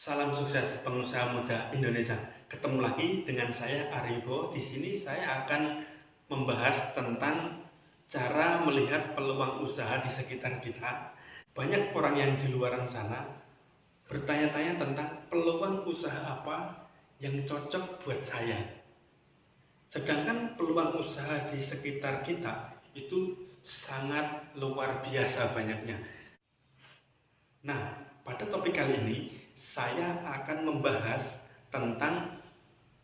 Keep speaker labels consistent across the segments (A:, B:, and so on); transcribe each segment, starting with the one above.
A: Salam sukses pengusaha muda Indonesia. Ketemu lagi dengan saya Aribo. Di sini saya akan membahas tentang cara melihat peluang usaha di sekitar kita. Banyak orang yang di luar sana bertanya-tanya tentang peluang usaha apa yang cocok buat saya. Sedangkan peluang usaha di sekitar kita itu sangat luar biasa banyaknya. Nah, pada topik kali ini saya akan membahas tentang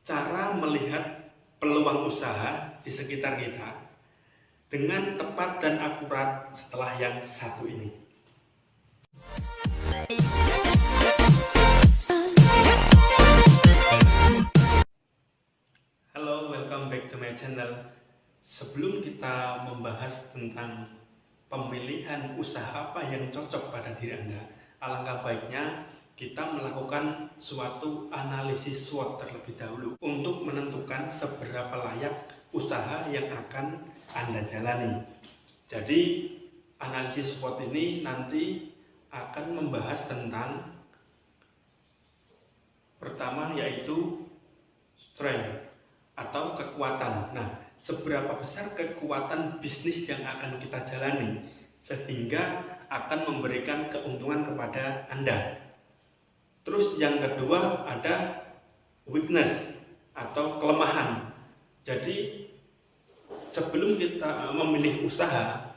A: cara melihat peluang usaha di sekitar kita dengan tepat dan akurat setelah yang satu ini. Halo, welcome back to my channel. Sebelum kita membahas tentang pemilihan usaha apa yang cocok pada diri Anda, alangkah baiknya kita melakukan suatu analisis SWOT terlebih dahulu untuk menentukan seberapa layak usaha yang akan Anda jalani. Jadi analisis SWOT ini nanti akan membahas tentang pertama yaitu strength atau kekuatan. Nah, seberapa besar kekuatan bisnis yang akan kita jalani sehingga akan memberikan keuntungan kepada Anda. Terus yang kedua ada weakness atau kelemahan. Jadi sebelum kita memilih usaha,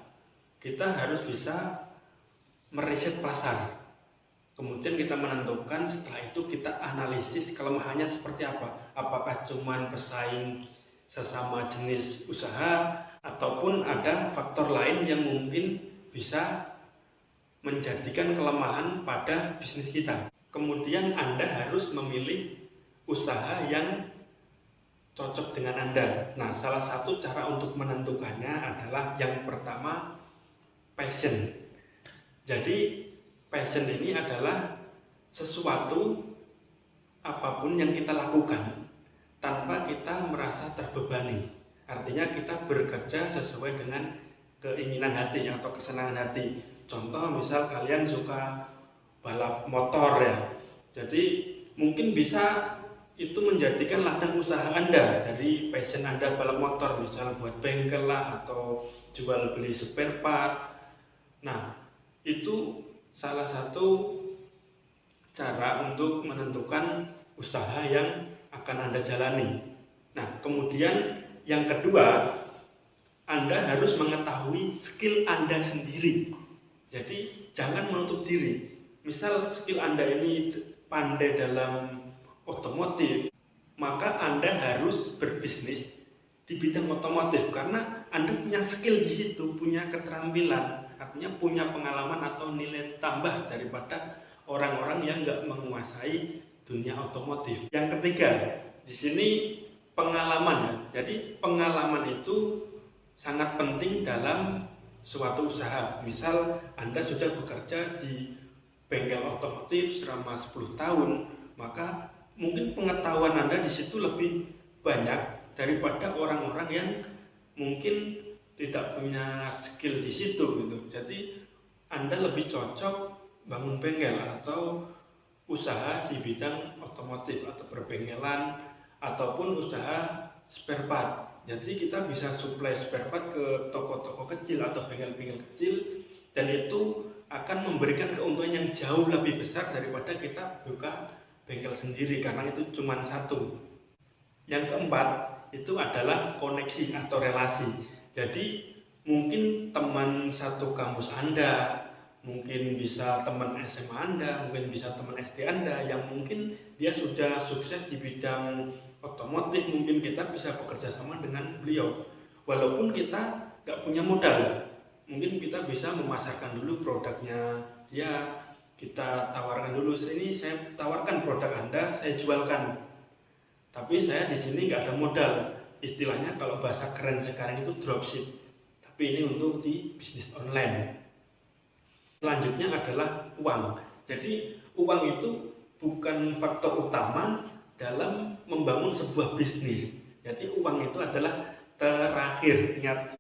A: kita harus bisa meriset pasar. Kemudian kita menentukan, setelah itu kita analisis kelemahannya seperti apa. Apakah cuma pesaing sesama jenis usaha ataupun ada faktor lain yang mungkin bisa menjadikan kelemahan pada bisnis kita. Kemudian Anda harus memilih usaha yang cocok dengan Anda. Nah, salah satu cara untuk menentukannya adalah yang pertama passion. Jadi passion ini adalah sesuatu apapun yang kita lakukan tanpa kita merasa terbebani. Artinya kita bekerja sesuai dengan keinginan hati atau kesenangan hati. Contoh misal kalian suka balap motor ya. Jadi mungkin bisa itu menjadikan ladang usaha Anda. Dari passion Anda balap motor, misal buat bengkel lah atau jual beli spare part. Nah, itu salah satu cara untuk menentukan usaha yang akan Anda jalani. Nah, kemudian yang kedua, Anda harus mengetahui skill Anda sendiri. Jadi jangan menutup diri. Misal skill Anda ini pandai dalam otomotif, maka Anda harus berbisnis di bidang otomotif karena Anda punya skill di situ, punya keterampilan, artinya punya pengalaman atau nilai tambah daripada orang-orang yang nggak menguasai dunia otomotif. Yang ketiga, di sini pengalaman. Jadi pengalaman itu sangat penting dalam suatu usaha. Misal Anda sudah bekerja di bengkel otomotif selama 10 tahun, maka mungkin pengetahuan Anda di situ lebih banyak daripada orang-orang yang mungkin tidak punya skill di situ gitu. Jadi Anda lebih cocok bangun bengkel atau usaha di bidang otomotif atau perbengkelan ataupun usaha spare part. Jadi kita bisa supply spare part ke toko-toko kecil atau bengkel-bengkel kecil, dan itu akan memberikan keuntungan yang jauh lebih besar daripada kita buka bengkel sendiri karena itu cuma satu. Yang keempat itu adalah koneksi atau relasi. Jadi mungkin teman satu kampus Anda, mungkin bisa teman SMA Anda, mungkin bisa teman SD Anda yang mungkin dia sudah sukses di bidang otomotif, mungkin kita bisa bekerja sama dengan beliau. Walaupun kita nggak punya modal, mungkin kita bisa memasarkan dulu produknya dia, kita tawarkan dulu, ini saya tawarkan produk Anda, saya jualkan. Tapi saya di sini nggak ada modal. Istilahnya kalau bahasa keren sekarang itu dropship. Tapi ini untuk di bisnis online. Selanjutnya adalah uang. Jadi uang itu bukan faktor utama dalam membangun sebuah bisnis. Jadi uang itu adalah terakhir, ingat.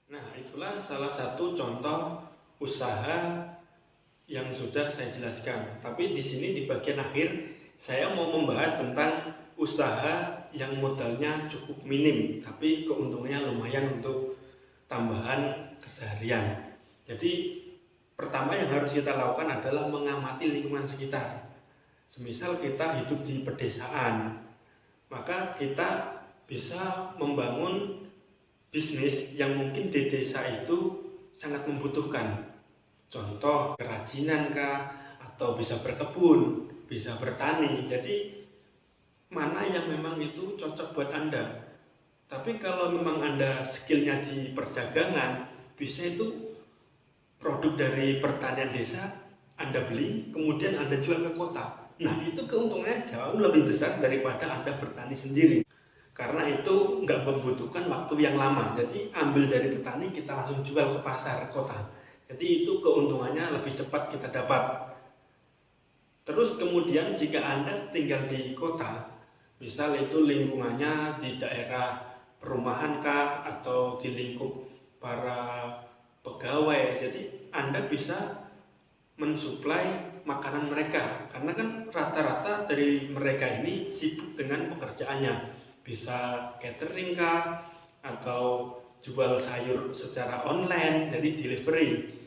A: Nah, itulah salah satu contoh usaha yang sudah saya jelaskan. Tapi di sini di bagian akhir saya mau membahas tentang usaha yang modalnya cukup minim tapi keuntungannya lumayan untuk tambahan keseharian. Jadi pertama yang harus kita lakukan adalah mengamati lingkungan sekitar. Semisal kita hidup di pedesaan, maka kita bisa membangun bisnis yang mungkin di desa itu sangat membutuhkan. Contoh kerajinan kah, atau bisa berkebun, bisa bertani. Jadi mana yang memang itu cocok buat Anda. Tapi kalau memang Anda skillnya di perdagangan, bisa itu produk dari pertanian desa Anda beli, kemudian Anda jual ke kota. Nah, itu keuntungannya jauh lebih besar daripada Anda bertani sendiri. Karena itu nggak membutuhkan waktu yang lama. Jadi ambil dari petani, kita langsung jual ke pasar kota. Jadi itu keuntungannya lebih cepat kita dapat. Terus kemudian jika Anda tinggal di kota, misal itu lingkungannya di daerah perumahan kah, atau di lingkup para pegawai, jadi Anda bisa mensuplai makanan mereka. Karena kan rata-rata dari mereka ini sibuk dengan pekerjaannya, bisa catering kah, atau jual sayur secara online, jadi delivery.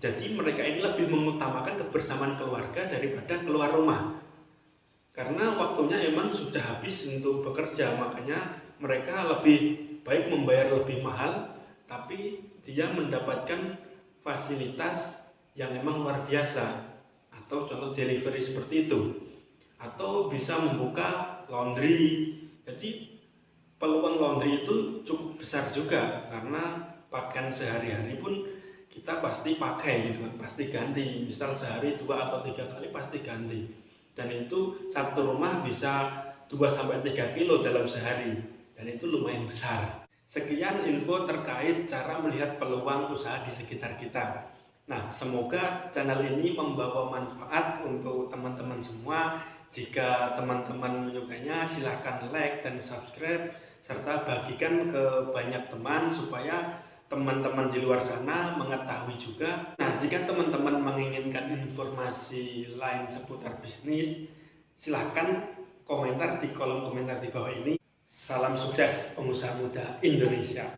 A: Jadi mereka ini lebih mengutamakan kebersamaan keluarga daripada keluar rumah. Karena waktunya emang sudah habis untuk bekerja, makanya mereka lebih baik membayar lebih mahal, tapi dia mendapatkan fasilitas yang memang luar biasa. Atau contoh delivery seperti itu. Atau bisa membuka laundry. Jadi peluang laundry itu cukup besar juga, karena pakaian sehari-hari pun kita pasti pakai gitu kan, pasti ganti. Misal sehari 2 atau 3 kali pasti ganti. Dan itu satu rumah bisa 2 sampai 3 kilo dalam sehari. Dan itu lumayan besar. Sekian info terkait cara melihat peluang usaha di sekitar kita. Nah, semoga channel ini membawa manfaat untuk teman-teman semua. Jika teman-teman menyukainya, silahkan like dan subscribe, serta bagikan ke banyak teman supaya teman-teman di luar sana mengetahui juga. Nah, jika teman-teman menginginkan informasi lain seputar bisnis, silahkan komentar di kolom komentar di bawah ini. Salam sukses pengusaha muda Indonesia.